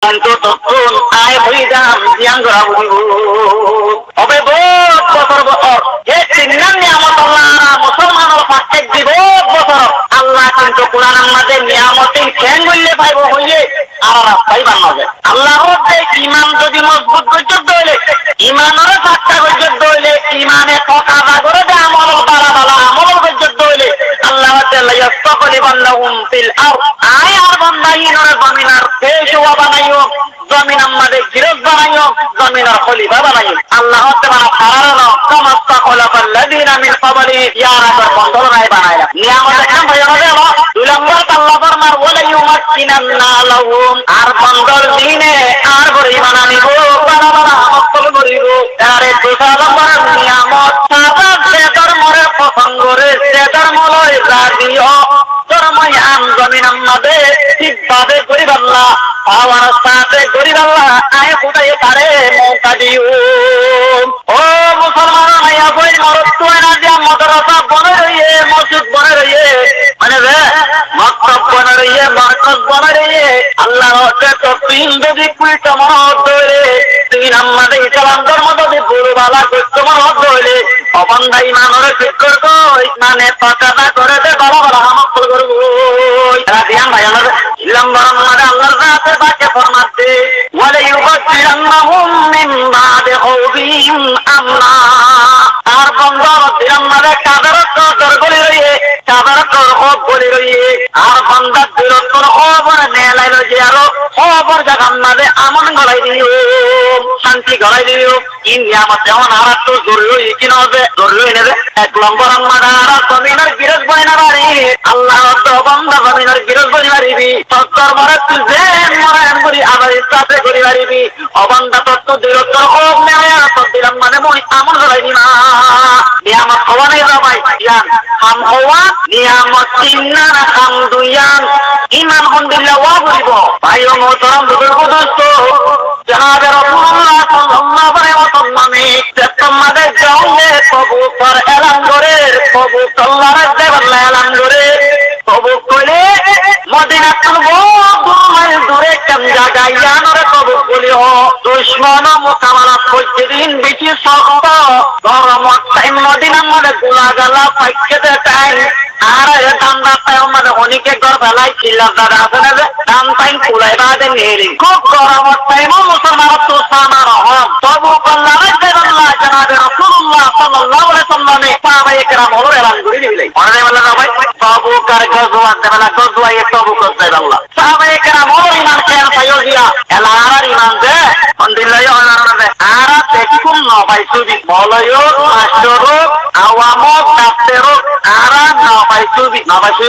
কিন্তু তখন আয় হয়ে যান জিয়ান করা বলিব হবে বছর বছর যে চিন্নান নিয়ামত আল্লাহ মুসলমানের পাশে দিব বছর আল্লাহ কিন্তু কোরআন আমাদের নিয়ামতের ঠ্যাং বললে পাইব হইলে আর রাস্তাই বানাবে আল্লাহ ইমান যদি মজবুত পর্যন্ত হইলে ইমানের সাতটা পর্যন্ত হইলে ইমানে কথা করে যে আমল বালা বালা আমল পর্যন্ত হইলে আল্লাহ আয় আর বান্দাইনের জমিনার দেশ বানাইও জমিন আমাদের গিরজ বানাইও জমিনের খলিফা বানাইও আল্লাহ সমস্ত খলাফাল্লাযীনা মিন ক্বাবলি ইয়ারাকার বন্ধল নাই বানাইলা নিয়ামত একদম ভাই হবে দুই নম্বর আল্লাহ ফরমার ওয়ালা ইউমাক্কিনান্না লাহুম আর বন্ধল দিনে আর করে বানানিব বাড়া বাড়া আমল করিব আরে দুই নম্বর নিয়ামত সাদা যে ধর্মের পছন্দ রে যে ধর্ম লয় রাদিও ধর্ময়ান জমিন আমাদের ঠিকভাবে করিব আল্লাহ পাওয়ার সাথে করিব আল্লাহ আয় কোথায় তারে মৌকা দিও ও মুসলমান মাইয়া কই মরদ তো না যে মাদ্রাসা বনে রইয়ে মসজিদ বনে রইয়ে মানে রে মক্তব বনে রইয়ে মার্কাজ বনে রইয়ে আল্লাহ হতে তো তিন যদি কুই তোমার ধরে তিন আমাদের ইসলাম ধর্ম যদি পুরোবালা তোমার ধরে অবন্ধাই মানুষের ঠিক করবো মানে পাতাটা করে দে বাবা বাবা আমল করবো রাদিয়ান ভাই আমাদের ইসলাম ধর্ম মানে আল্লাহর রাতে বাকে ফরমাতে ওয়ালা ইউবাশিরান্নাহুম মিন বাদি খাউফিহিম আমনা আর বন্ধ দিলাম মানে কাদের কদর বলি রইয়ে কাদের কর বলি রইয়ে আর বন্ধা বিরতর খবর নেলাই লই আরো খবর জাগান মাঝে আমন গলাই দিও শান্তি গলাই দিও ইন নিয়ামত যেমন আর তো জরুরি কি না হবে জরুরি নেবে এক নম্বর আমার আর জমিনের গিরজ বইনা বাড়ি আল্লাহ তো বন্ধা জমিনের গিরজ বই বাড়িবি সত্তর মরে তুই মরে করি আবার ইচ্ছাতে করি বাড়িবি অবন্ধা তো বিরতর খবর নেয় তো দিলাম মানে মই আমন গলাই দিমা নিয়ামত হওয়া নেই ভাই ইয়ান হাম হওয়া নিয়ামত চিন্নার হাম দুইয়ান ইমান আলহামদুলিল্লাহ ওয়া বলিব ভাই ও মোহতারাম বুজুর্গ জনাব রাসূলুল্লাহ সাল্লাল্লাহু আলাইহি ওয়াসাল্লাম তোমাদের যাওলে প্রভু পর এলান করে প্রভু আল্লাহর দেবল্লা এলান করে প্রভু কইলে মদিনাতুল মাইল দূরে কেম জায়গায় ইয়ানরে প্রভু কইলো দুশমন মোকাবেলা করতে দিন বেশি শক্ত গরম টাইম মদিনার মধ্যে গোলাগালা পাইকে টাইম আর ঠান্ডা টাইম মানে অনেকে ঘর বেলায় ছিলাম দাদা আছে না যে টান টাইম কুলাই বাদে নেই খুব গরম টাইমও মুসলমান তো সামার হন তবু আল্লাহর দেবল্লা জনাবে রাসূলুল্লাহ সাল্লাল্লাহু আলাইহি ওয়াসাল্লাম সাহাবায়ে কেরাম হলো এলান করে দিলেন মনে নেই বললা ভাই তবু কার গজওয়া দেবলা গজওয়া এই তবু করতে আল্লাহ সাহাবায়ে কেরাম হলো ইমান কেন ফায়জিয়া এলার ইমান দে আলহামদুলিল্লাহ আনারবে আর দেখুন নবাই সুবি বলয়ো মাস্টারো আওয়ামো কাফেরো আর নবাই সুবি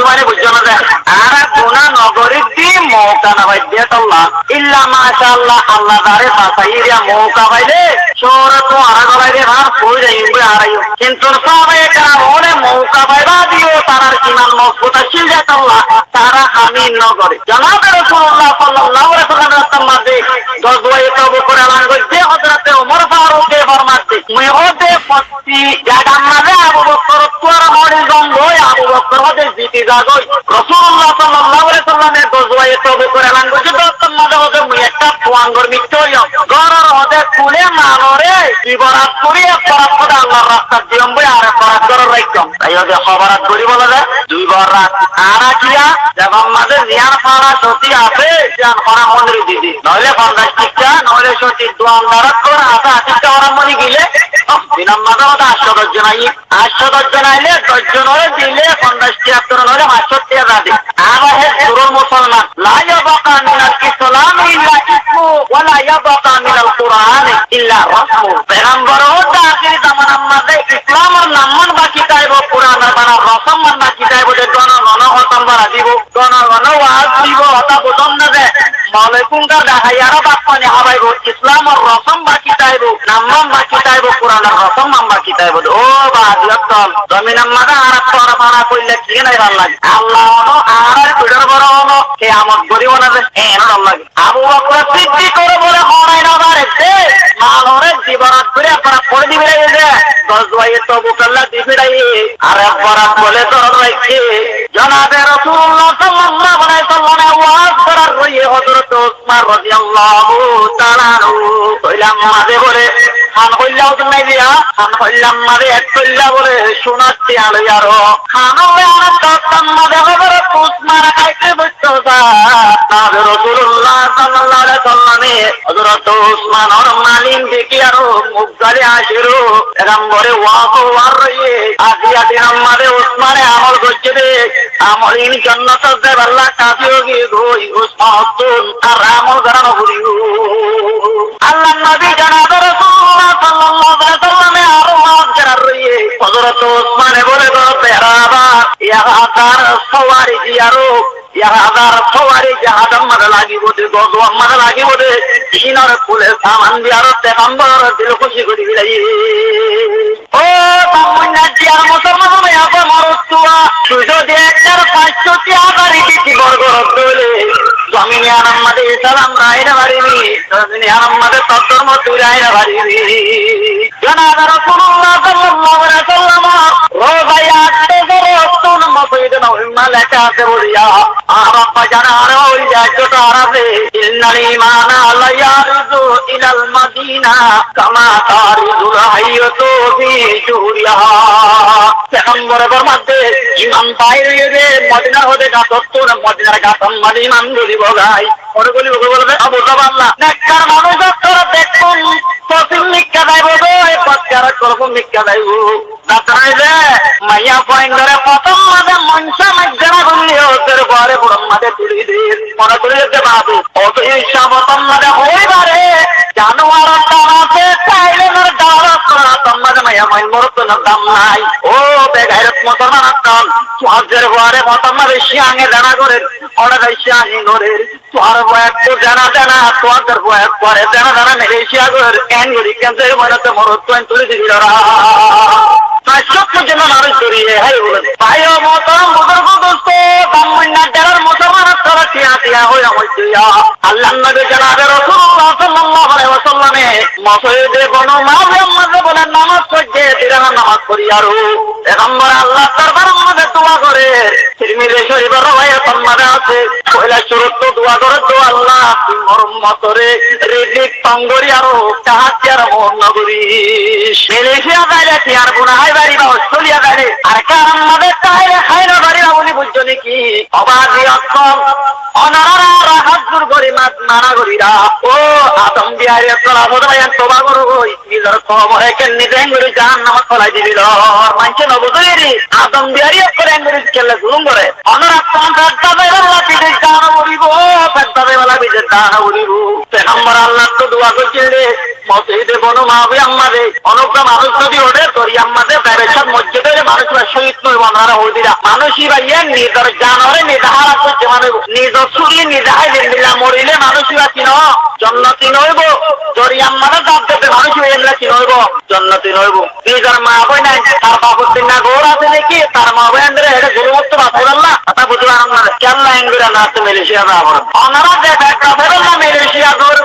মানে বুঝছো না আর গুনাহ নগরী দি মৌকা না ভাই দিয়ে আল্লাহ ইল্লা মাশাআল্লাহ আল্লাহ দারে বাসাইয়া মৌকা পাইলে সর তো আর গলাইরে ভার কই যাইবে আরাইও কিন্তু সবাই কারা ওরে মৌকা পাইবা দিও তারার ইমান মজবুত আছে যে আল্লাহ তারা আমিন নগরে জনাব রাসূলুল্লাহ সাল্লাল্লাহু আলাইহি ওয়াসাল্লাম মাঝে গজওয়ে তবু করে এলান করতে হযরত ওমর ফারুক ফরমাতে মেহদে পত্তি জায়গা মাঝে আবু বকর তোর মরি গঙ্গয় আবু বকর হতে জিতি জাগই রাসূলুল্লাহ সাল্লাল্লাহু আলাইহি ওয়াসাল্লামের গজওয়ে তবু করে এলান করতে দত্তম মাঝে হতে একটা ফুয়াঙ্গর মিট্টইও গরর হতে কুলে মানরে বিবরাত করিয়া পরাপদ আল্লাহর রাস্তা দিয়ম বই আর পরাত করে রাখতাম তাই ওকে খবরাত করি বলা যায় দুই বার রাত আর কিয়া যখন মাঝে জিয়ান ফাড়া সতী আছে জিয়ান ফাড়া মন্দির দিদি নইলে 50 টিকা নইলে সতী দোয়ান দারাত করে আসা আটিটা ওরা মনি গিলে দিনাম মাঝে মতো 810 জন আইলে 810 জন আইলে 10 জন হলে দিলে 50 টিকা নইলে 500 টিকা দাদি আবার হে জুরুল মুসলমান লা ইয়াবাকা মিনাল ইসলাম ইল্লা ইসমু ওয়া লা ইয়াবাকা মিনাল কুরআন ইল্লা রাসমু পেগম্বর ও আখির জামানা মাঝে ইসলামের নামন বাকি চাইব কুরআনের বানা রসম মান বাকি চাইব যে জন নন হতম বাড়া দিব জন নন ওয়াজ দিব হতা বুঝন না যে মালাইকুম কা দাহায়ারা বাপানি হাবাইব ইসলামের রসম বাকি চাইব নামন বাকি চাইব কুরআনের রসম মান বাকি চাইব ও বাদিয়ত জমিন মাঝে আর তোরা মানা কইলে কি নাই ভাল লাগে আল্লাহ আর বিড়র বড় হলো কিয়ামত করিব না যে এন আল্লাহ আবু বকর সিদ্দিক করে বলে হরাই না বারে মালরে জীবনত করে আপনারা পড়ে দিবে যে গজওয়ে তবু আল্লাহ দিবেই আর একবার বলে দরদ রাখছে জনাবে রাসূলুল্লাহ সাল্লাল্লাহু আলাইহি ওয়াসাল্লাম ওয়াজ করার রয়ে হযরত ওসমান রাদিয়াল্লাহু তাআলা কইলাম মাঝে বলে খান কইলাও তুমি দিয়া খান কইলাম মাঝে এক কইলা বলে শোনাচ্ছি আলো আরো খান হলে আমার দশটার মাঝে হযরত ওসমান খাইতে বসতো জনাবে রাসূলুল্লাহ সাল্লাল্লাহু আলাইহি ওয়াসাল্লামে হযরত ওসমান আর মালিম দেখি আরো মুখ গালে আসিরো এরম্বরে ওয়ার রয়ে আজিয়া দিন আমারে ওসমানে আমল করছে রে আমল ইন জান্নাত দে আল্লাহ কাফি হোগি গই ওসমান আর আমল করানো হরিও আল্লাহ নবী জনাব রাসূলুল্লাহ সাল্লাল্লাহু আলাইহি ওয়াসাল্লামে আরো ওয়াজ করার রয়ে হযরত ওসমানে বলে গো পেরাবা ইয়া হাজার সওয়ারি দিয়ারো হাজার সওয়ারি জাহাজ মারা লাগিব দে গজ মারা লাগিব দে দিনার ফুলে সামান দিয়ার পেগম্বর দিল খুশি করি বিলাই ও বামুন্না দিয়ার মুসলমান মে আপা মরতুয়া সুজো দে একটার 500 টি আগারি দিতি বর্গ বলে জমিনে আনামদে সালাম রাইনা বাড়িনি জমিনে আনামদে তত্তর মতো রাইনা বাড়িনি জনাব রাসূলুল্লাহ সাল্লাল্লাহু আলাইহি ওয়াসাল্লাম রোজায়া তে রসুল মসজিদে মালাকা আছে বলিয়া আরাফা জানার ওই জায়গাটা আরাফে ইন্নাল ঈমান লা ইয়ারজু ইলাল মাদিনা কামা তারজুল হাইয়াতু ফি জুরিহা পেগম্বরের মধ্যে ঈমান বাইরে যে মদিনা হতে গাতত্তর মদিনার গাতম মানে ঈমান দিব গাই ওরগুলি বলবে আবু জাবাল্লাহ নেককার মানুষ তোরা দেখুন তসিল নিকা দেব গো এই পথকার করব নিকা দেব তাই যে মাইয়া পয়েন্টরে প্রথম মাঝে মনসা মজ্জানা গুলি ওদের পরে পুরম মাঝে তুলি দিন মনে করে যেতে পারবে অত ঈশা প্রথম মাঝে হইবারে জানোয়ার তারাতে চাইলে নর দাওয়া করা তোমাদের মাইয়া মাইন মরত না দাম নাই ও বেগাইরত মুসলমান আত্ম সুহাজের পরে প্রথম মাঝে শিয়াঙে জানা করে ওরা শিয়াঙে করে তোর বয়স তো জানা জানা তোদের বয়স পরে জানা জানা মালয়েশিয়া করে ক্যান করি ক্যান্সার মরত মরত তুলি দিবি সব জন্য মানুষ জড়িয়ে হাই বলে ভাই ও মোহতরম বুজুর্গ দোস্ত বামুন্না জেলার মুসলমান তোরা টিয়া টিয়া হয়ে হইয়া আল্লাহ নবী জনাবে রাসূলুল্লাহ সাল্লাল্লাহু আলাইহি ওয়াসাল্লামে মসজিদে বনু মারিয়াম মাঝে বলে নামাজ পড়ছে তিরানা নামাজ পড়ি আরো পেগম্বর আল্লাহ দরবারের মধ্যে দোয়া করে তিরমিজি শরীফের রওয়ায়াত মধ্যে আছে পয়লা শুরুতে দোয়া করে তো আল্লাহ তোমার উম্মতরে রিজিক তঙ্গরি আরো সাহায্যের মন নগরী মালয়েশিয়া বাইরে টিয়ার গুনাহ বাড়ি বা অস্ট্রেলিয়া বাড়ি আর কারণ মধ্যে তাইলে খাইনা বাড়ি না উনি বুঝছো নাকি অবাধি অক্ষম অনারা রাহাজুর গরিমাত নানা গরিরা ও আদম বিহারি তোরা বোধহয় তোবা করো ওই নিজের খবর একেন নিজে করে জাহান্নাম ফলাই দিবিল মানছে না বুঝলি আদম বিহারি করে ইংরেজ খেলে জুলুম করে অনারা কন্ট্রাক্টটা বেলা বিদেশ দান করিব ফেরতা বেলা বিদেশ দান করিব পেগম্বর আল্লাহ তো দোয়া করছিলে মসজিদে বনু মারিয়াম মাঝে অনেকটা মানুষ যদি ওঠে তোরি আমাদের প্যারেশাদ মসজিদে মানুষরা শহীদ নইব ওনারা হইদিরা মানুষই ভাইয়া নিজের জানরে নিজাহারা করছে মানুষ নিজের চুরি নিজাহাই দিল্লা মরিলে মানুষই বা চিন জন্নতি নইব তোরি আমাদের দাব দেবে মানুষ এমলা চিন হইব জন্নতি নইব নিজের মা বই নাই তার বাবুদ্দিন না গৌর আছে নাকি তার মা বই আন্দরে এটা গুরুমত্ব বাঁচাই পারলা কথা বুঝবে আপনার কেল্লা এঙ্গুরা না আছে মালয়েশিয়া যাবো ওনারা যে ব্যাগটা ফেরল্লা মালয়েশিয়া দৌড়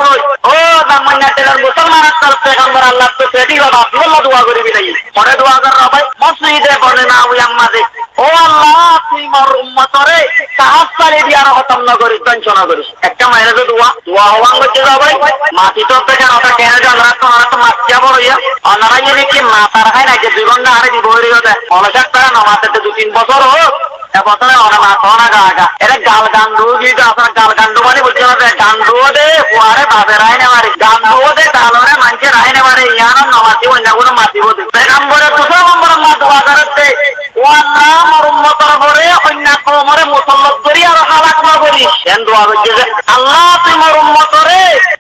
ও দামান্না টেলার মুসলমান পেগম্বর আল্লাহ তো সেটি বাবা আল্লাহ দোয়া করিবি নাই পরে দোয়া কর ভাই মসজিদে বলে না ওই আম্মাদে ও আল্লাহ তুই মোর উম্মতরে সাহায্য করে দিয়ার খতম না করিস টেনশন না করিস একটা মাইনে তো দোয়া হওয়ান করতে যাও ভাই মাটি তো থেকে ওটা কেন জানা তো মাটিয়া বড় ইয়া অনারা যদি কি মাতার খায় না যে 2 ঘন্টা আরে দিব হয়ে গেছে 50 টাকা না মাথাতে 2-3 বছর হোক এবছরে অনেক মাথা না গা এটা গাল গান্ডু কিন্তু আপনার গাল গান্ডু মানে বলছে না গান্ডু দে কুয়ারে বাপের আইনে মারে গান্ডু দে গালরে মানুষের আইনে মারে ইয়ার নামাতি অন্য কোনো মাতিব দে পেগম্বরে দুসরা নম্বরের মা দোয়া করতে ও আল্লাহ আমার উম্মতের পরে অন্য কওমের মুসল্লত করি আর হালাক না করি এন দোয়া করছে যে আল্লাহ তোমার উম্মতরে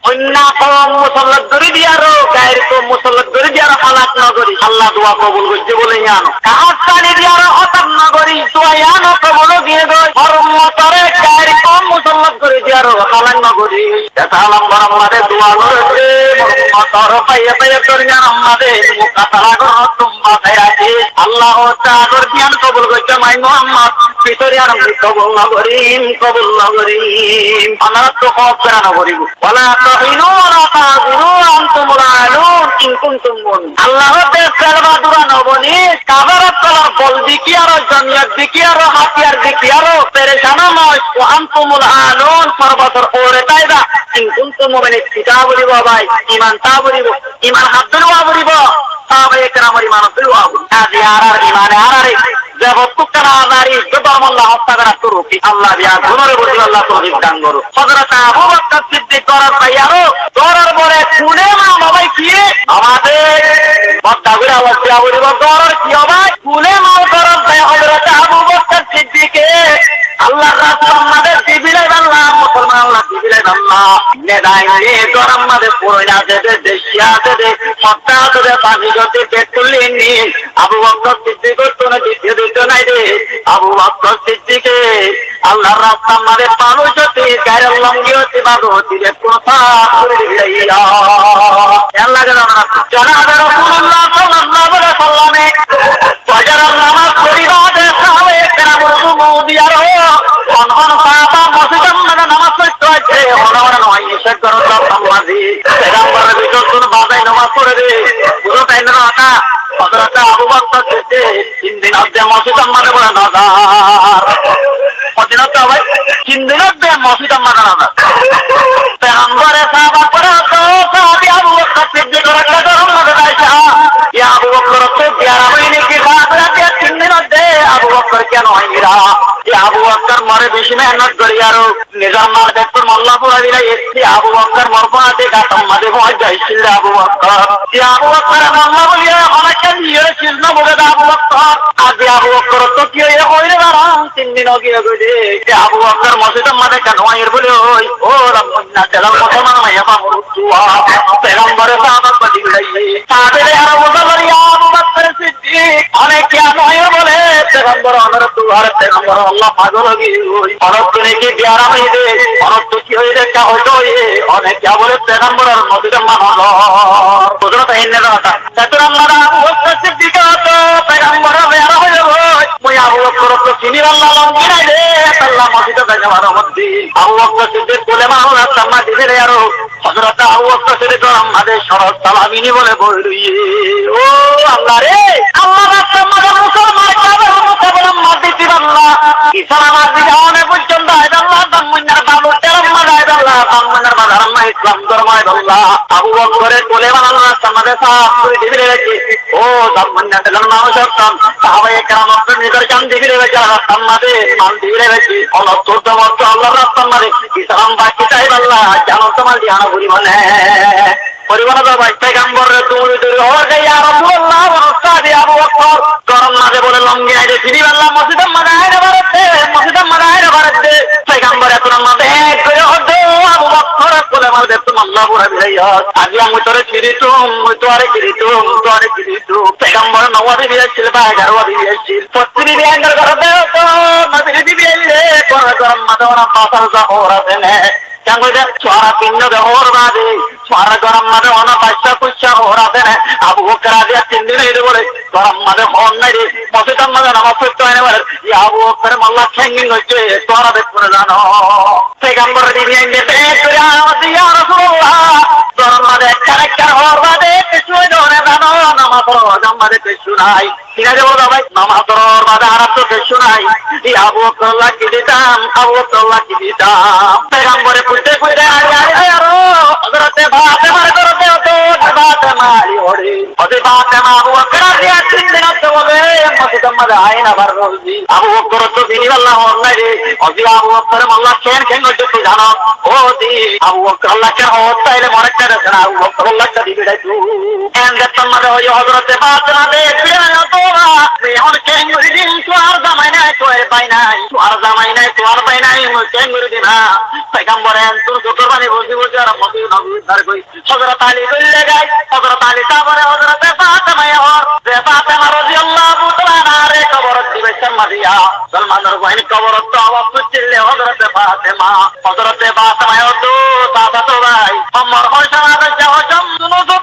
অন্য কওম মুসল্লত করি দিয়ারো গায়ের তো মুসল্লত করি দিয়ার হালাক না করি আল্লাহ দোয়া কবুল করছে বলে জানো কাহাত পানি দিয়ার খতম না করি দোয়া জানো কবুল দিয়ে গো আর উম্মতরে গায়ের কম মুসল্লত করে দিয়ারো হালাক না করি এটা নম্বর আমাদের দোয়া করতে উম্মতর পাইয়ে পাইয়ে তোর জান আমাদের মুকাতালা করো তোমরা আছে আল্লাহ তাআলা জ্ঞান কবুল করতে মাই মুহাম্মদ ভিতরে আর কবুল না করিম আমরা তো কব করা না করিব ওয়ালা তাহিনু ওয়ালা তাযুরু আনতুম রাআলুন ইন কুনতুম মুমিনিন আল্লাহ তে সালবা দুরানো বনি কাবারাত কলার বল দিকি আর জমিয়ত দিকি আর হাতিয়ার দিকি আর পেরেশানা নয় ও আনতুমুল আলুন সর্বতর ওরে তাইবা ইন কুনতুম মুমিনিন কিতাব বলিব ভাই ঈমান তা বলিব ঈমান হাদ্দুল ওয়া বলিব সাহাবায়ে কেরামের ঈমান হাদ্দুল ওয়া আজি আর ঈমানে আর জবতুকানা নারী জবরমল্লাহ হত্যারা তুরুকি আল্লাহ বিয়া গুণরে বলি আল্লাহ তৌফিক দান করো হযরত আবু বকর সিদ্দিক করার ভাইয়ারো দরার পরে কুনে মা বাবাই কি আমাদের বদ্দাগুলো আওয়াজ দিয়া বলিব দরার কি হবে কুনে মা করার ভাই হযরত আবু বকর সিদ্দিকে আল্লাহ রাসূল আমাদের দিবিলাই আল্লাহ মুসলমান আল্লাহ দিবিলাই আল্লাহ নেদাই নে গরম মাঝে পুরোনা দেবে দেশিয়া দেবে হত্যা দেবে পানি গতে পেট্রোল নি আবু বকর সিদ্দিক তোনে দিতে নাই রে আবু বকর সিদ্দিকে আল্লাহর রাস্তা আমাদের পালুজতে গায়ের লঙ্গিয়তে বাগতি রে কথা করে দিলাইয়া আল্লাহ জনাব রাসূলুল্লাহ সাল্লাল্লাহু আলাইহি ওয়াসাল্লামে ফজরের নামাজ পড়িবাদে সাহাবে কেরাম মুদিয়ার অনহন সাহাবা মসজিদের মধ্যে নামাজ পড়তে আছে ওনারা নয় নিষেধ করো সামাজি পেগম্বরের ভিতর কোন বাজায় নামাজ পড়ে রে পুরো টাইম রাতা হযরত আবু বকর সিদ্দিক 3 দিন আগে মসজিদের মধ্যে বলে নাজার মদিনাতে ভাই 3 দিন আগে মসজিদের মধ্যে নাজার পেগম্বরের সাহাবা পড়া তো সাহাবী আবু বকর সিদ্দিক রাদিয়াল্লাহু আনহু বলেছে ইয়া আবু বকর তো 11 মহিনে কি বাদ রাতে 3 দিন আগে আবু বকর কেন হইরা আবু বকর মারে বেশি মেহনত করি আর নিজাম মার দেখতে মোল্লা পুরা দিলে এসে আবু বকর মরফাতে গাতম মাঝে ভয় যাইছিল আবু বকর মোল্লা বলিয়া অনেক নিয়ে ছিল না বলে আবু বকর আজ আবু বকর তো কি হইরে বারাম 3 দিন আগে গেছে আবু বকর মসজিদের মাঝে কেন এর বলে ওই ও রব্বনা তেলাম মুসলমান মাইয়া বাবু দুয়া পেগম্বরের সাহাবাত বাদি গইছে তাদের আর বলি আবু বকর সিদ্দিক অনেক কি নয় বলে পেগম্বর আমার দুয়ার পেগম্বর আল্লাহ পাগল হয়ে ওই অনন্তনে কি বিয়ারা হইছে অনন্ত কি হইছে কা হইতো অনেক কি বলে পেগম্বরের মসজিদে মানল বুঝলো তাই না কথা তাতো আমরা আবু বকর সিদ্দিক তো পেগম্বর বিয়ারা হইলো মই আবু বকর তো চিনি আল্লাহ লঙ্গি নাই রে আল্লাহ মসজিদে যাওয়ার মধ্যে আবু বকর সিদ্দিক বলে মাওলা সাম্মা দিলে আর হযরত আবু বকর সিদ্দিক আমাদের শরৎ সালামিনী বলে বলই ও আল্লাহ রে আল্লাহ রাসূল মুসলমান কাবে মুসলমান মাদিতি আল্লাহ ইসলাম দিগানে পর্যন্ত আল্লাহ দামুন্নার বাবু তেরম মাদায় আল্লাহ দামুন্নার মাদারমা ইসলাম ধর্মায় আল্লাহ আবু বকরের কোলে বানাল্লাহ আমাদের সাহাব করে দিলে রেখে ও দামুন্নার তেরম মানুষ সব সাহাবায়ে কেরাম আপনি নিকর জান দিলে রেখে আমাদের মান দিলে রেখে আল্লাহ তোর মত আল্লাহ রাসূল আমাদের ইসলাম বাকি চাই আল্লাহ জানো তোমার দিয়ানা পরিমাণে পরিমাণ ভাই পেগম্বর তুমি হয়ে ইয়া রাসূলুল্লাহ ওয়াসাদি আবু বকর গরম মাঝে বলে লঙ্গি আইরে চিনি আল্লাহ মসজিদের মাঝে আইরে বাড়তে মসজিদের মাঝে আইরে বাড়তে পেগম্বর এত মাঝে কই হদে আবু বকর বলে মার দেখতে আল্লাহ পুরা বিরাইয়া আগে আমি তোরে চিরিতুম তোরে চিরিতুম তোরে চিরিতু পেগম্বর নওয়ারি বিরাইছিল বা 11 বিরাইছিল পত্নী বিয়াঙ্গর করতে তো নবী বিয়াইলে গরম মাঝে ওরা পাতা ওরা দেনে চাঙ্গুদে ছড়া তিন্ন দে ওর বাদে ছড়া গরম মাঝে ওনা পাঁচটা কুচ্ছা ওরা দেনে আবু বকর আগে 3 দিন এর বলে গরম মাঝে হন নাই রে মসজিদের মাঝে নামাজ পড়তে হয় না বলে আবু বকর মাল্লা খ্যাঙ্গিং হচ্ছে তোরা দেখতে জানো পেগম্বর দিবি এনে করে আওয়াজ ইয়া রাসূলুল্লাহ গরম মাঝে একটা ওর বাদে কিছু ধরে জানো নামাজ পড়ো মাঝে কিছু নাই ঠিক আছে বলো ভাই নামাজ পড়ো বাদে আর তো কিছু নাই আবু বকর লাগি দিতাম আবু বকর লাগি দিতাম পেগম্বরে পুরতে পুরতে আরে হযরতে ফাতেমার করতে তো ফাতেমা আলী ওরে ওই ফাতেমা আবু বকর দিয়া 3 দিন তো বলে মসজিদের মধ্যে আয়না বার রইছি আবু বকর তো দিনি আল্লাহ অনলাই রে ওই আবু বকর আল্লাহ কেন হচ্ছে জানো ও দি আবু বকর আল্লাহ কেন হত্যাইলে মরতে দেন আবু বকর আল্লাহ দিবি দাইতু এন্ডে তোমাদের ওই হযরতে ফাতেমা দে বিয়া তো এখন কেন দিন তো আর জামাই নাই তো এর পাই নাই তো আর জামাই নাই তো আর পাই নাই কেন করে দিনা পেগম্বর তোর কুরবানি বসে আর মসজিদ নবী দার কই হযরত আলী বললে গায় হযরত আলী তারপরে হযরত ফাতেমা ফাতেমা রাদিয়াল্লাহু তাআলা রে কবর দিবে মারিয়া সলমানের বহিন কবর তো আওয়াজ করছিলে হযরত ফাতেমা তো বাবা তো ভাই আমার হয়সানা যাও জমনো তো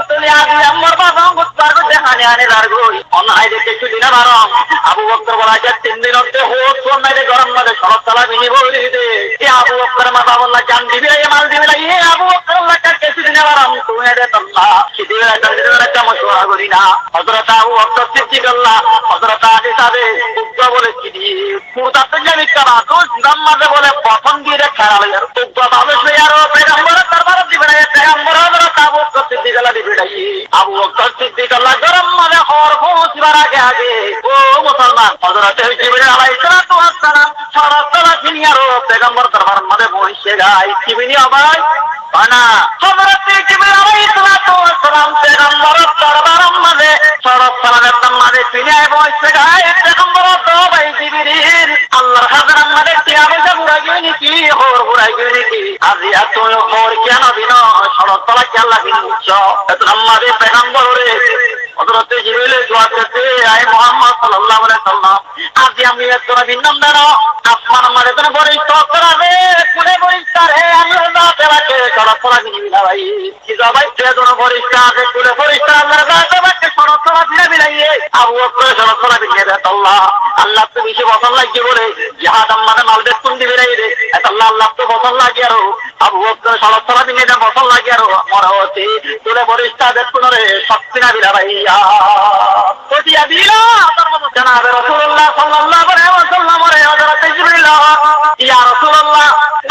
তুলি আগে আমার বাবা গুত্তার দেখানে আনে দার কই অনাই দেখে ছুটিনা বারম আবু বকর বলা যে 3 দিন হতে হোত সোনাইতে গরম মাঝে শরৎ সালা বিনি বলি দে এ আবু বকর মা বাবা জান দিবি এ মাল দিবি এ আবু বকর আল্লাহ কা কেসে দিনা বারম তুমি আল্লাহ সিদ্দিকের একটা মশওয়ারা করি না হযরত আবু বকর সিদ্দিক আল্লাহ হযরত আলী সাহেব উদ্বা বলে চিনি পুরোটাতে জানি কারা তো নামাজে বলে প্রথম দিয়ে খেলা হয়ে আর উদ্বা ভাবে সে আর পয়গম্বরের দরবারে দিবে না পয়গম্বর হযরত আবু বকর সিদ্দিক আল্লাহ দিবে না আবু বকর সিদ্দিক আল্লাহ গরম মানে হর পৌঁছবার আগে ও মুসলমান হযরত জিবরিল আলাইহিস সালাম সরাসরি দুনিয়ার পয়গম্বর দরবারের মধ্যে বসে যায় কিবিনি আবাই বানা হযরত জিবরিল আলাইহিস সালাম পয়গম্বরের দরবারের মধ্যে সরাসরি তামারে দুনিয়ায় বসে যায় পয়গম্বর তো ভাই জিবরিল আল্লাহর হাজার মধ্যে কিয়ামে বুড়া গিয়ে কি হর বুড়া গিয়ে কি আজিয়া তো হর কেন বিনো সরাসরি কি আল্লাহ বিনুচ্ছ এত আমাদের পয়গম্বরে হযরত জিবরিল দোয়া করতে আয় মুহাম্মদ সাল্লাল্লাহু আলাইহি সাল্লাম আজ আমি একজন বিন্নাম দানো আসমান আমারে তো বড়ই তকরাবে কোনে বরিস্তারে আমি আল্লাহ তেলাকে সরাসরি বিনা ভাই কি ভাই যেজন বরিস্তার আছে কোনে বরিস্তার আল্লাহর দাকে সরাসরি বিনা বিলাইয়ে আবু বকর সরাসরি বিনা দেয় আল্লাহ আল্লাহ তো বেশি পছন্দ লাগে বলে জিহাদ আমাদের মাল বেতন দিবে রে এত আল্লাহ তো পছন্দ লাগে আর আবু বকর সরাসরি বিনা দেয় পছন্দ লাগে আর মরহতি কোনে বরিস্তার বেতন রে শক্তি না বিলা ভাইয়া কোটিয়া দিলা জনাবে রাসূলুল্লাহ সাল্লাল্লাহু আলাইহি ওয়াসাল্লাম রে হযরত জিবরিল ইয়া রাসূলুল্লাহ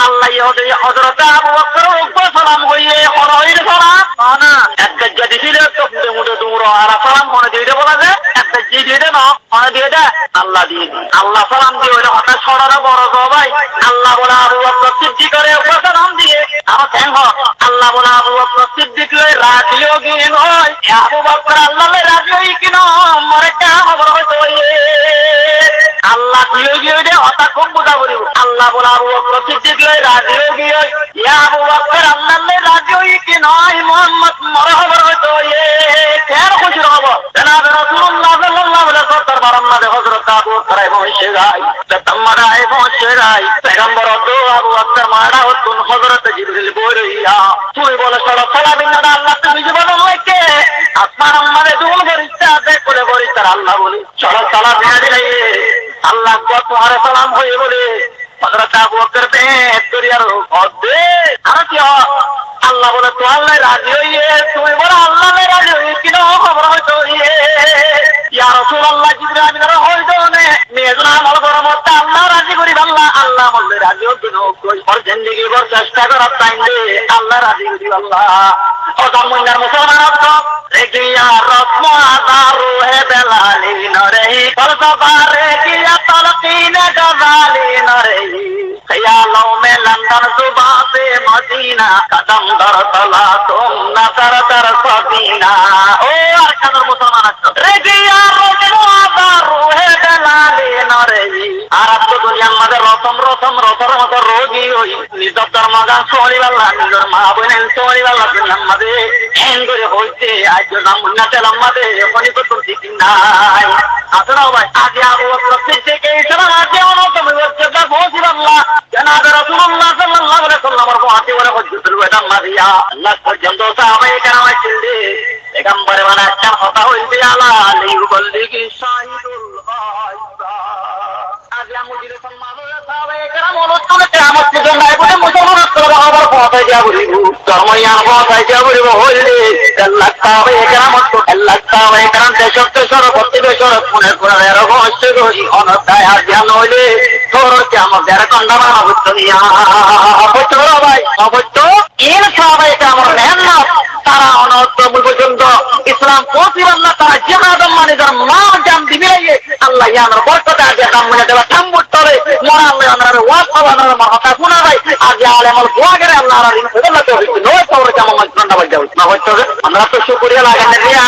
আল্লাহ ইহুদি হযরত আবু বকর ওকে সালাম কইয়ে হরাইর সালাম না একটা যদি ছিল তো মুড়ে দূর আর সালাম মনে দিয়ে বলা যায় একটা জি দিয়ে না মনে দিয়ে দে আল্লাহ দিয়ে আল্লাহ সালাম দিয়ে হলো হঠাৎ সরারা বড় ভাই আল্লাহ বলা আবু বকর সিদ্দিক করে ওকে সালাম দিয়ে আমার কেন আল্লাহ বলা আবু বকর সিদ্দিক লই রাজিও কি নয় আবু বকর আল্লাহ লই রাজিও কি নয় মরে কা খবর হইতো আল্লাহ দিয়ে গিয়ে দে হঠাৎ কম বুঝা করিব আল্লাহ বলা আবু বকর সিদ্দিক লই রাজিও গিয়ে ইয়া আবু বকর আল্লাহ লই রাজিও কি নয় মুহাম্মদ মরে খবর হইতো কেন খুশি হব জনাব রাসূলুল্লাহ সাল্লাল্লাহু আলাইহি ওয়াসাল্লাম বারামে হযরত আবু বকর বসে যায় তামারা বসে যায় পয়গম্বর তো আবু বকর মারা হতুন হযরত জিবরিল বইরিয়া তুই বলে সরাসরি বিনা আল্লাহ তুমি জীবন হইকে আসমান আমারে দুল ফেরেশতা আছে কোলে ফেরেশতা আল্লাহ বলে সরাসরি বিনা দিলে আল্লাহ কো তোমার সালাম হয়ে বলে হযরত আবু বকর পেট করিয়ার হদে আর কি আল্লাহ বলে তো আল্লাহ রাজি হইয়ে তুমি বলে আল্লাহ রাজি হই কি না খবর হইতো ইয়া রাসূলুল্লাহ জিবরিল আমিনের হইতো নে মেজনা আমল করমত আল্লাহ রাজি করি আল্লাহ আল্লাহ বলে রাজি হইতো কই আর জিন্দেগি ভর চেষ্টা করা তাইলে আল্লাহ রাজি করি আল্লাহ ও জামুনার মুসলমান তো রেগিয়া রসমা দারু হে বেলালি নরহি ফলসফা রেগিয়া তলকিন গজালি নরহি ख्यालों में लंदन सुबह से मदीना कदम दर तला तुम नजर दर सदीना ओ अरकान मुसलमान रे जिया रोजवा रूहे दलाले नरे আরব তো দুনিয়ার মধ্যে রতর মতো রোগী হই নিজের ধর্মগান সোহরি বাল্লা নিজের মা বোনের সোহরি বাল্লা দুনিয়ার মধ্যে এন করে হইতে আজ জামুনা তেলাম মধ্যে এখনই তো তোর দিক নাই আসলে ভাই আজ আবু বকর সিদ্দিক এই সময় আজ অনেক তুমি হচ্ছে দা বসি বাল্লা জনাব রাসূলুল্লাহ সাল্লাল্লাহু আলাইহি ওয়াসাল্লামের বাতি ওরা হজ্জতুল ওয়াদা মারিয়া আল্লাহ পর্যন্ত সাহাবায়ে কেরাম ছিলেন পয়গম্বরে মানে একটা কথা হইছে আলা লিউবল্লিগি শাহিদুল গায়বা আজ মুজিরে সম্মানে সাহাবায়ে কেরাম অনুষ্ঠিত কিয়ামত পর্যন্ত আইবো মুসলমান করব আবার পৌঁছাই দিয়া বলিব ধর্ময়ান পৌঁছাই দিয়া বলিব হইলে আল্লাহ সাহাবায়ে কেরাম দেশকে সর্বপ্রতি বেশর পুনে করে রহস্য গরি অনদায় জ্ঞান হইলে তোর কিয়ামত এর কন্ডামা বুঝনিয়া বুঝছো ভাই বুঝছো এর সাহাবায়ে কেরাম মেহনত তারা অনন্ত পর্যন্ত ইসলাম পৌঁছিবেন না তারা জিহাদ মানে যার মা জান দিবে আল্লাহ ইয়ার বরকত আছে কামনে দেবা থাম্বুর তলে মোরা আল্লাহ আমরা ওয়াজ পাওয়ানোর মহতা শোনা ভাই আজ আলেমল দোয়া করে আল্লাহ আর ইন বদলা তো হইছে নয় তোর কেমন মন্ত্রণা বাজে না হইতো আমরা তো শুকরিয়া লাগাতে দিয়া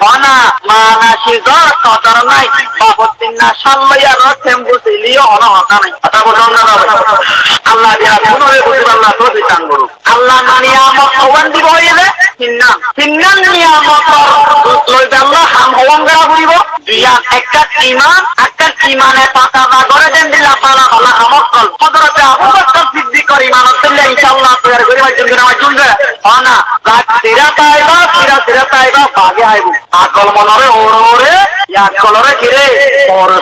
বানা মানা শিজা কদর নাই বাবতিন না সাল্লায়া রতেম বুঝিলিও অনহতা নাই কথা বলুন না আল্লাহ দিয়া পুনরে বুঝিব আল্লাহ তো বিধান করুন আল্লাহ নিয়ামত ওয়ান দিব হইলে সিন্নান নিয়ামত লইবে আল্লাহ হাম হওয়াঙ্গা হইব দিয়া একটা ইমানে পাতা না করে দেন দিলা পালা আল্লাহ আমকল হযরত আবু বকর সিদ্দিক কর ইমানত দিলে ইনশাআল্লাহ তৈরি করিবার জন্য নামাজ জুলবে না রাত সিরাতাইবা ভাগে আইবো আকল মনরে ওরে ইয়াকলরে কিরে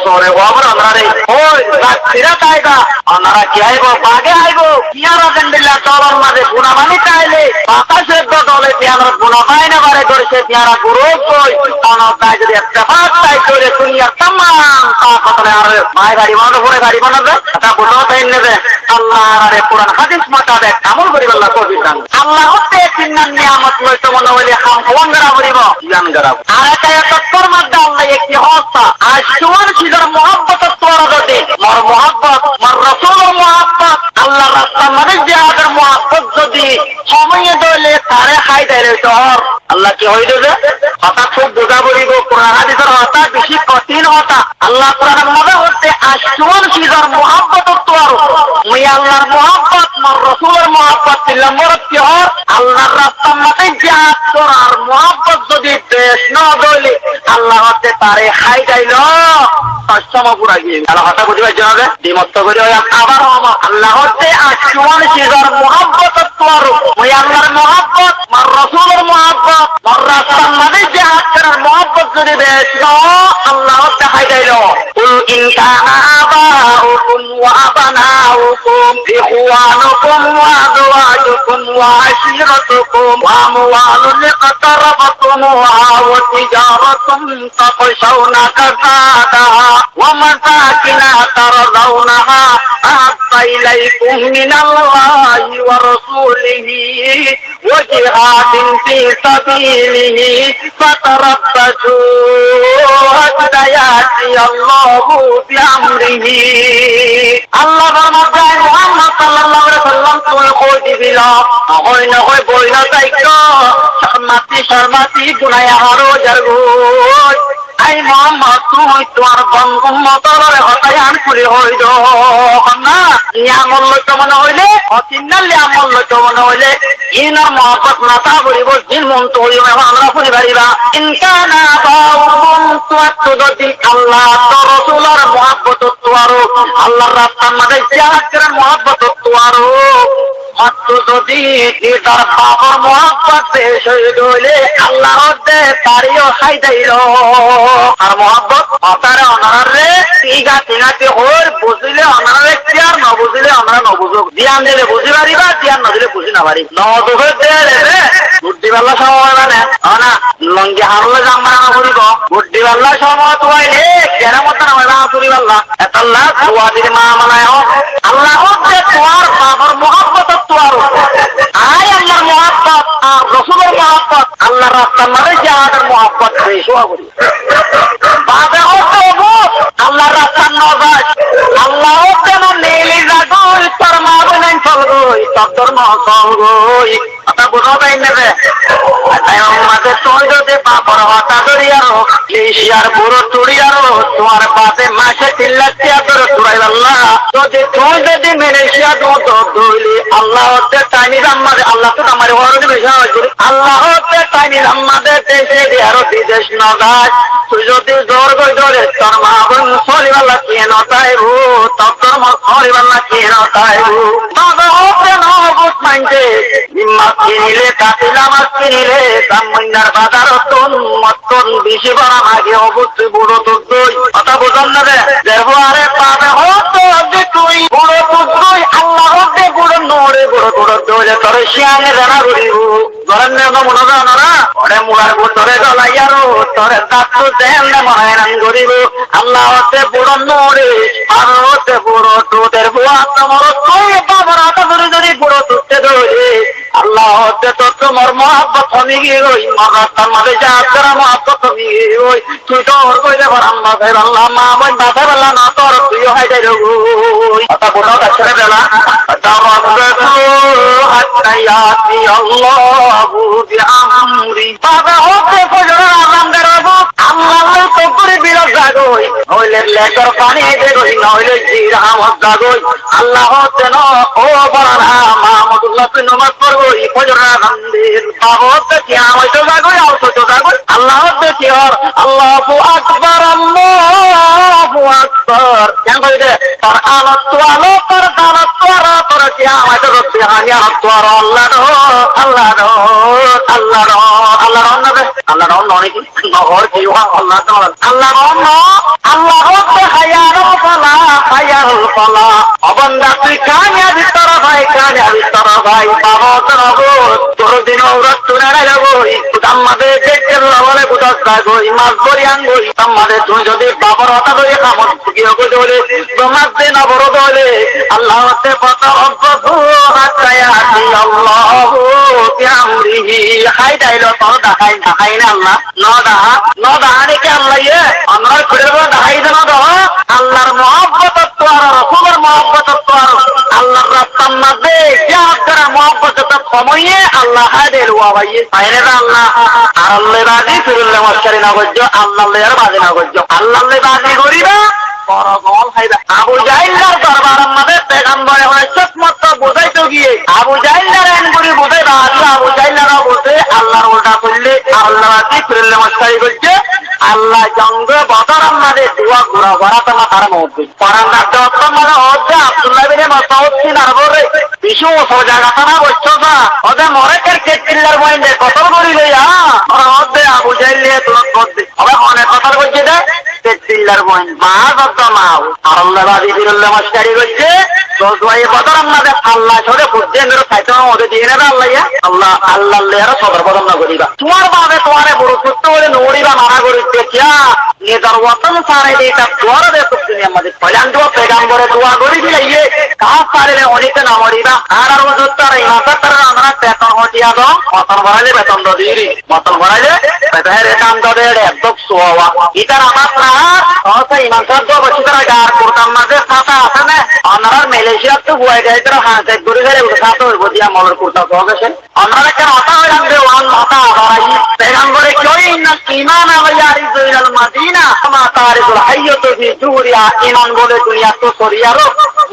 সরে ওবার আমরা রে ওই রাত সিরাতাইবা আমরা কি আইবো ভাগে আইবো কিয়ারা দেন দিলা চলর মাঝে গুনাহ মানি চাইলে বাতাসের দলে কি আমরা অনবাই না বারে করেছে পেয়ারা গুরু কই অনবাই যদি একটা ভাত তাই করে দুনিয়া तमाम তা কথা আর মায়ের গাড়ি বানানো পরে গাড়ি বানাবে তা বলো তাই নেবে আল্লাহর কোরআন হাদিস মোতাবেক আমল করিব আল্লাহ তৌফিক দান আল্লাহ হতে তিনটা নিয়ামত লইতো মনে হইলে হাম কোন করা করিব জান করা আর একটা তত্ত্বর মধ্যে আল্লাহ একটি হস্তা আর সুমান ছিলার মোহাব্বত তোর দতে মোর মোহাব্বত মোর রাসূলের মোহাব্বত আল্লাহ রাস্তা মানে জিহাদের মোহাব্বত যদি সময় দলে তারে খাই দেয় তোর আল্লাহ কি হই দেবে কথা খুব বোঝা বলিব কোরআন হাদিসের কথা বেশি কঠিন কথা আল্লাহ কোরআনের মধ্যে হতে আসমান ছিলার মোহাব্বত তোর মুই আল্লাহর মোহাব্বত মোর রাসূলের মোহাব্বত দিলাম মোর কি হয় আল্লাহর রাস্তা মানে জিহাদ করার মোহাব্বত যদি দেশ না দলে আল্লাহ হতে তারে খাই দেয় সক্ষমপুরা গিয়ে আল্লাহ কথা বুঝতে পারছি না দ্বিমত করে আবার আল্লাহ হতে আসমান ছিলার মোহাব্বত তোর মুই আল্লাহর মোহাব্বত মোর রাসূলের মোহাব্বত মোর রাস্তা মানে জিহাদ করার মোহাব্বত যদি দেশ না আল্লাহ হতে খাই দেয় কুল ইন কানা আবাউকুম ওয়া আবনাউকুম ইখওয়ানুকুম ওয়া আযওয়াজুকুম ওয়া আশিরাতুকুম ওয়া আমওয়ালুন ইqtarabtumuha ওয়া তিজারাতুন তাখশাউনা কাসাদাহা ওয়া মাসাকিনা তারদাউনাহা আহাব্বা ইলাইকুম মিনাল্লাহি ওয়া রাসূলিহি ওয়া জিহাদিন ফি সাবিলিহি ফাতারাব্বাসু হাত্তা ইয়াতি আল্লাহু বিআমরিহি আল্লাহ ফরমায় মুহাম্মদ সাল্লাল্লাহু আলাইহি ওয়াসাল্লাম তুমি কই দিবিলা হয় না হয় বই না তাইকো শর্মাতি গুনায়া হারো জারগোই আই মোহাম্মদ তুই তোমার বন্ধু মতরে হতায়ান করে হইল না নিয়ামল তো মনে হইলে অচিন্নালে আমল তো মনে হইলে ইনার মহব্বত নাতা বলিব দিন মন তো হইব আমরা পরিবারিবা ইনকানা বাউকুম তুয়াত যদি আল্লাহ তো রাসূলের মহব্বত তোয়ারো আল্লাহর রাস্তার মধ্যে জিহাদ করার মহব্বত তোয়ারো মাত্র যদি তার বাবার মহব্বত বেশ হয়ে গেলে আল্লাহ তারিও খাই দিল আর মহব্বত অতারে অনারে তিগাতে হর বুঝলে অনারে কি আর ন বুঝলে আমরা ন বুঝুক ধ্যান দিলে বুঝি পারিবা ধ্যান ন দিলে বুঝি না পারি নদুকে দে বুদ্ধিবাল্লা সময় মানে না লঙ্গি হারলে জামা করিব বুদ্ধিবাল্লা সময় তোয়াইলে কেন মতো না করিবাল্লা এত আল্লাহ দোয়া দিলে মা মানায় আল্লাহ তোমার বাবার মহব্বত তোয়ার আয় আল্লাহর মহব্বত আর রাসূলের মহব্বত আল্লাহর রাস্তার মধ্যে জিহাদের মহব্বত বেশি করি বাবা হতো আল্লাহর রাস্তার নবাজ আল্লাহ যেন নীলি জাগল তোর মা বলেন চলগই তোর ধর্ম চলগই কথা বোঝা যায় নেবে আমাদের তুই যদি বাপর হতা ধরিয়ারো এশিয়ার বুড়ো তুড়িয়ারো তোমার পাশে মাসে 3 লাখ টাকা করে তুরাই আল্লাহ যদি তুই যদি মেলেশিয়া ধরলি আল্লাহ হতে টাইনি আমাদের আল্লাহ তো আমার হরণে বেশি হয়েছে আল্লাহ হতে টাইনি আমাদের দেশে আরো বিদেশ নগাজ তুই যদি জোর করে ধরে তোর মা বোন সরিবাল্লা কে নতাইবু তোর ধর্ম সরিবাল্লা কে নতাইবু বাবা হতে নবুত মাইনছে মাছ কিনিলে কাটিলা মাছ কিনিলে মহিনার বাজার মতন বেশি বড় আগে অবশ্যই বুড়ো তোর দই কথা বোঝান না রে আরে পাবে হতো যে তুই বুড়ো তোর দই আল্লাহ হতে বুড়ো নড়ে বুড়ো তোর দইলে তোর শিয়ানে জানা করিব ধরেন না মনে জানো না ওরে মুড়ার তোরে গলাইয়ারো তোরে দাঁত দেন না মহারান করিব আল্লাহ হতে বুড়ো নড়ে আর হতে বুড়ো তোদের বুয়া তোমার তুই বাবার হাতে ধরে যদি বুড়ো তুলতে ধরে আল্লাহ হতে তো তোমার মহব্বত আমি গিয়ে ওই মহাত্মার মাঝে যা করা মহব্বত আমি ওই তুই তো ওর কইলে ভরাম না ভাই আল্লাহ মা বই মাথা বেলা না তোর তুইও হাই যাই ওই কথা বলো কাছে বেলা হাত্তায়াতি আল্লাহু বিআমরি বাবা হতে ফজর আরাম দেরাবো আল্লাহ তো করে বিরত জাগই হইলে লেকর পানি দেগই নইলে জিরামত জাগই আল্লাহ হতে ন ও বড়রা মাহমুদুল্লাহ তুই নামাজ পড়বই ফজর আরাম দিন বাবা হতে কি আমাইতো জাগই আর তো জাগই আল্লাহ হতে কি আর আল্লাহু আকবার আল্লাহু আকবার কেন কইতে তার আলো তো আলো তার দানত তোরা তোরা কি আমাইতো রব্বি হানিয়া তোরা আল্লাহ আল্লাহ আল্লাহ আল্লাহ নবে আল্লাহ নয় কি নহর কি আল্লাহ আল্লাহ আল্লাহ হতে হায়ার ফলা অবন্দা তুই কানিয়া ভিতর ভাই বাবা তোর দিন ওরা তুলে যাবো রোজা গই মাছ ধরি আঙ্গুই আমাদের তুমি যদি বাবার হতা ধরে কামড় ফুকিয়ে গলে তোমার যে নবর দলে আল্লাহ হতে কথা অব্বু হাতায়াতি আল্লাহু বিআমরিহি হাই ডাইলো তো দেখাই দেখাই না আল্লাহ ন দাহানে কি আল্লাহ আমরা করে দেখাই দেন আল্লাহর মহব্বত তো আর রাসূলের মহব্বত তো আর আল্লাহর রাস্তার মধ্যে যে আপনারা মহব্বত তো কমিয়ে আল্লাহ হাদের ওয়াবাইয়ে বাইরে আল্লাহ আল্লাহ বাদি ফিরুল্লাহ মাশারি না গজ্জ আল্লাহ এর বাদি না গজ্জ আল্লাহ বাদি করিবা পরগল খাইবা আবু জাহিলের দরবারের মধ্যে পেগম্বরে হযরত মত বুঝাইতে গিয়ে আবু জাহিলের এনগুরি বুঝাইবা আবু জাহিলেরা বলতে আল্লাহর উল্টা করলে আল্লাহ বাদি ফিরুল্লাহ মাশারি গজ্জ আল্লাহ জঙ্গ বদরের মধ্যে দোয়া গুরা বরাত মাথার মধ্যে পরানা দত্ত মানে হচ্ছে আব্দুল্লাহ বিন মাসউদ সিনার বলে বিশু সোজা গাতানা বচ্চা ওদে মরেকের কেটিল্লার বইন্দে কতল করিলে ওরা হচ্ছে আবু জাহিলে তুলক করতে আবার অনেক কথা কইছে দে কেটিল্লার বইন মা দত্ত মাও আল্লাহ বাদি ফিরুল্লাহ মাশারি গজ্জে দোয়াই বদরের মধ্যে আল্লাহ ছড়ে বুঝে মেরে খাইতে ওদের দিয়ে না আল্লাহ আল্লাহ লেরা সদর বদল না করিবা তোমার বাবে তোমারে বড় সুস্থ বলে নড়িবা মারা করিতে কিয়া নিজের ওয়াতন সারে দিতা তোর দে তুমি আমাদের কল্যাণ দোয়া পেগাম্বরে দোয়া করি দিলে কাজ সারে অনেক না মরিবা আর আর ওজত্তর এই মাসার আমরা বেতন হটিয়া দাও মতন ভরাইলে বেতন দিরি মতন ভরাইলে বেতনের কাম দে একদম সোয়া ইতার আমার না অবস্থা ইমান সাহেব তো বসে তারা গার করতাম মাঝে সাথে আছে না আমরা মালয়েশিয়া তো গুয়াই যায় তারা হাতে ঘুরে গেলে সাথে হইব দিয়া মলর করতা তো গেছে আমরা কেন হতা হইলাম যে ওয়ান হতা বাড়াই পেগাম্বরে কই না ঈমান আওয়ারি জুইল মদিনা মা তারিকুল হাইয়্যতু ফি জুরিয়া ঈমান বলে দুনিয়া তো সরিয়ারো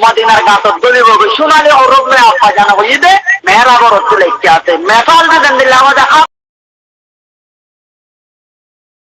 মদিনার গাতত গলি বগে সোনালি অরব মে আপা জানা হইবে মেহরাবর হচ্ছে লেখতে আছে মেফাল দেন দিল্লাহ